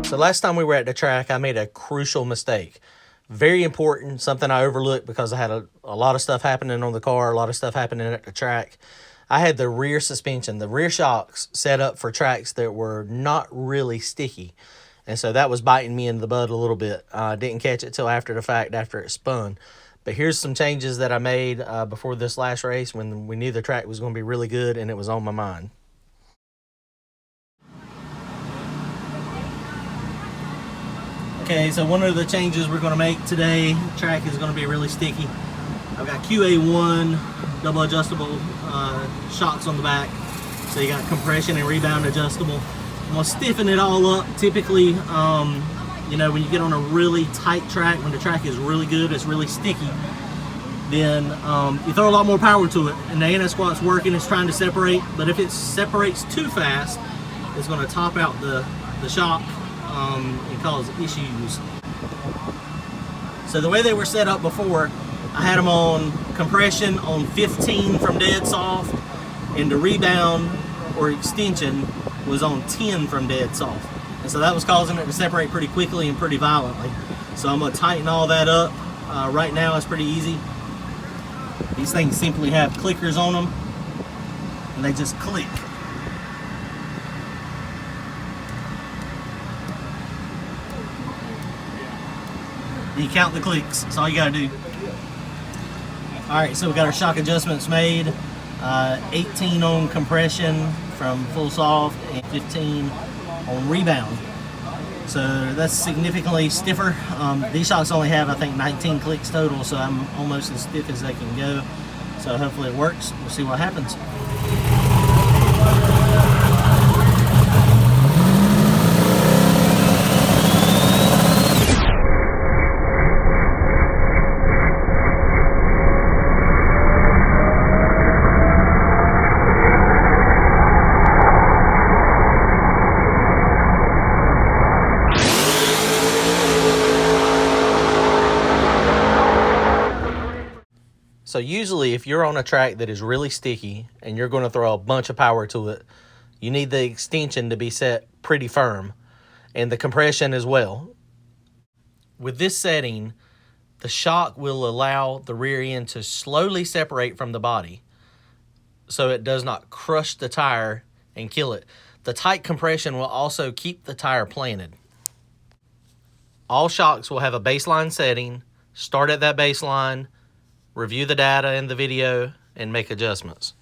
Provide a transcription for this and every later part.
So last time we were at the track, I made a crucial mistake. Very important, something I overlooked because I had a lot of stuff happening on the car, a lot of stuff happening at the track. I had the rear suspension, the rear shocks set up for tracks that were not really sticky. And so that was biting me in the butt a little bit. I didn't catch it till after the fact, after it spun. But here's some changes that I made before this last race when we knew the track was going to be really good and it was on my mind. Okay, so one of the changes we're going to make today, the track is going to be really sticky. I've got QA1 double adjustable shocks on the back. So you got compression and rebound adjustable. I'm going to stiffen it all up. Typically, you know, when you get on a really tight track, when the track is really good, it's really sticky, then you throw a lot more power to it. And the anti-squat's working, it's trying to separate, but if it separates too fast, it's going to top out the shock and cause issues. So the way they were set up before, I had them on compression on 15 from dead soft, and the rebound or extension was on 10 from dead soft. And so that was causing it to separate pretty quickly and pretty violently. So I'm going to tighten all that up. Right now it's pretty easy. These things simply have clickers on them, and they just click. You count the clicks, that's all you gotta do. Alright, so we got our shock adjustments made. 18 on compression from full soft and 15 on rebound. So that's significantly stiffer. These shocks only have, I think, 19 clicks total, so I'm almost as stiff as they can go. So hopefully it works. We'll see what happens. So usually if you're on a track that is really sticky and you're going to throw a bunch of power to it, you need the extension to be set pretty firm and the compression as well. With this setting, the shock will allow the rear end to slowly separate from the body so it does not crush the tire and kill it. The tight compression will also keep the tire planted. All shocks will have a baseline setting. Start at that baseline, review the data in the video, and make adjustments.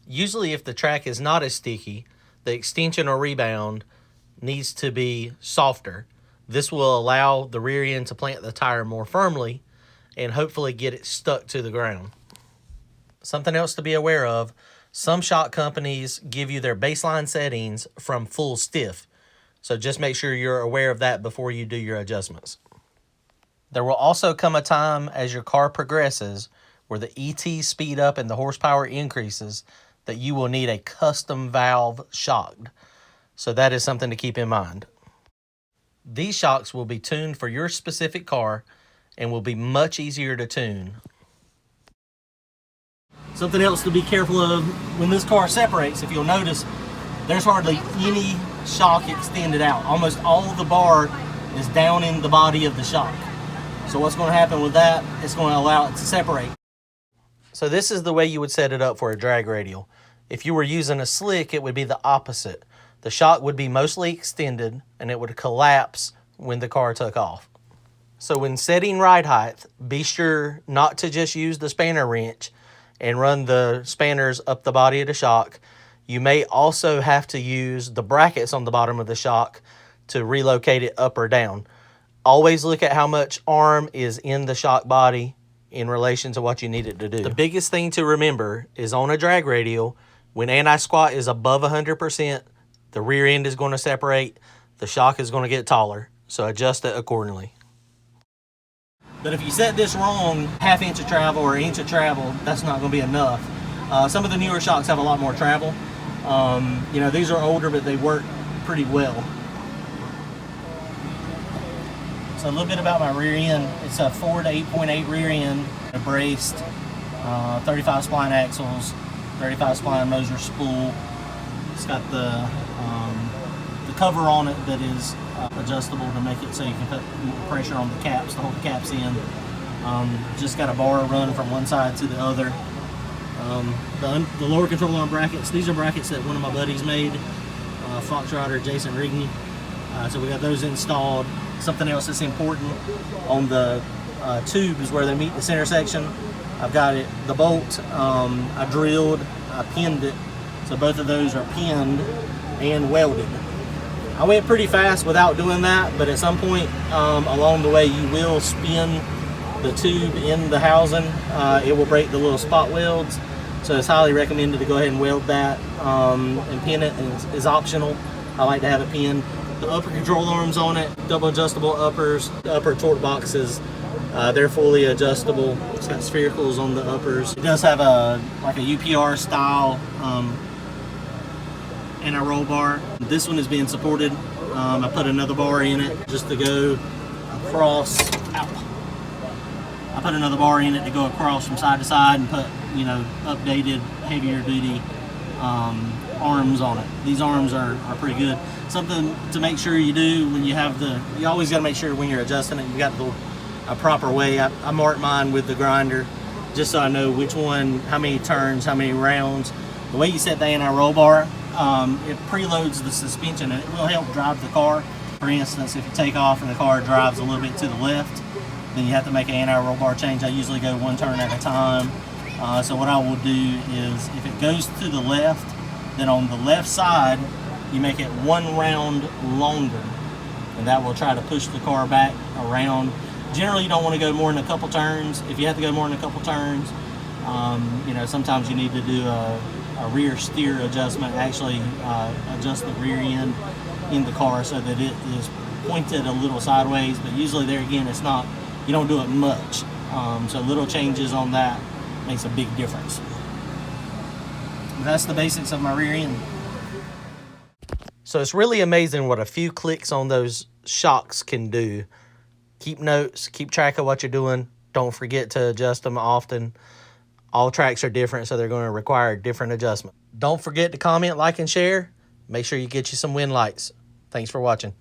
Usually if the track is not as sticky, the extension or rebound needs to be softer. This will allow the rear end to plant the tire more firmly and hopefully get it stuck to the ground. Something else to be aware of, some shock companies give you their baseline settings from full stiff. So just make sure you're aware of that before you do your adjustments. There will also come a time as your car progresses where the ET speed up and the horsepower increases that you will need a custom valve shocked. So that is something to keep in mind. These shocks will be tuned for your specific car and will be much easier to tune. Something else to be careful of when this car separates, if you'll notice, there's hardly any shock extended out. Almost all of the bar is down in the body of the shock. So what's going to happen with that, it's going to allow it to separate. So this is the way you would set it up for a drag radial. If you were using a slick, it would be the opposite. The shock would be mostly extended and it would collapse when the car took off. So when setting ride height, be sure not to just use the spanner wrench and run the spanners up the body of the shock. You may also have to use the brackets on the bottom of the shock to relocate it up or down. Always look at how much arm is in the shock body in relation to what you need it to do. The biggest thing to remember is on a drag radial, when anti-squat is above 100%, the rear end is going to separate, the shock is going to get taller, so adjust it accordingly. But if you set this wrong, ½ inch of travel or inch of travel, that's not going to be enough. Some of the newer shocks have a lot more travel. You know, these are older, but they work pretty well. So a little bit about my rear end. It's a 4 to 8.8 rear end, braced, 35 spline axles, 35 spline Moser spool. It's got the cover on it that is adjustable to make it so you can put more pressure on the caps to hold the caps in. Just got a bar run from one side to the other. The lower control arm brackets, these are brackets that one of my buddies made, Foxrider Jason Rigney. So we got those installed. Something else that's important on the tubes where they meet the center section, I've got the bolt, I drilled, I pinned it, so both of those are pinned and welded. I went pretty fast without doing that, but at some point along the way you will spin the tube in the housing. It will break the little spot welds, so it's highly recommended to go ahead and weld that, and pin it is optional. I like to have it pinned. The upper control arms on it, double adjustable uppers, the upper torque boxes, they're fully adjustable. It's got sphericals on the uppers. It does have like a UPR style anti-roll bar. This one is being supported. I put another bar in it just to go across. I put another bar in it to go across from side to side and put, you know, updated, heavier duty arms on it. These arms are pretty good. Something to make sure you do when you have you always got to make sure when you're adjusting it, you got a proper way. I mark mine with the grinder just so I know which one, how many turns, how many rounds. The way you set the anti-roll bar, it preloads the suspension and it will help drive the car. For instance, if you take off and the car drives a little bit to the left, then you have to make an anti-roll bar change. I usually go one turn at a time. So what I will do is, if it goes to the left, then on the left side, you make it one round longer, and that will try to push the car back around. Generally, you don't want to go more than a couple turns. If you have to go more than a couple turns, you know, sometimes you need to do a rear steer adjustment, actually adjust the rear end in the car so that it is pointed a little sideways, but usually there again, it's not, you don't do it much. So little changes on that makes a big difference. That's the basics of my rear end. So it's really amazing what a few clicks on those shocks can do. Keep notes, keep track of what you're doing. Don't forget to adjust them often. All tracks are different, so they're going to require different adjustment. Don't forget to comment, like, and share. Make sure you get you some wind lights. Thanks for watching.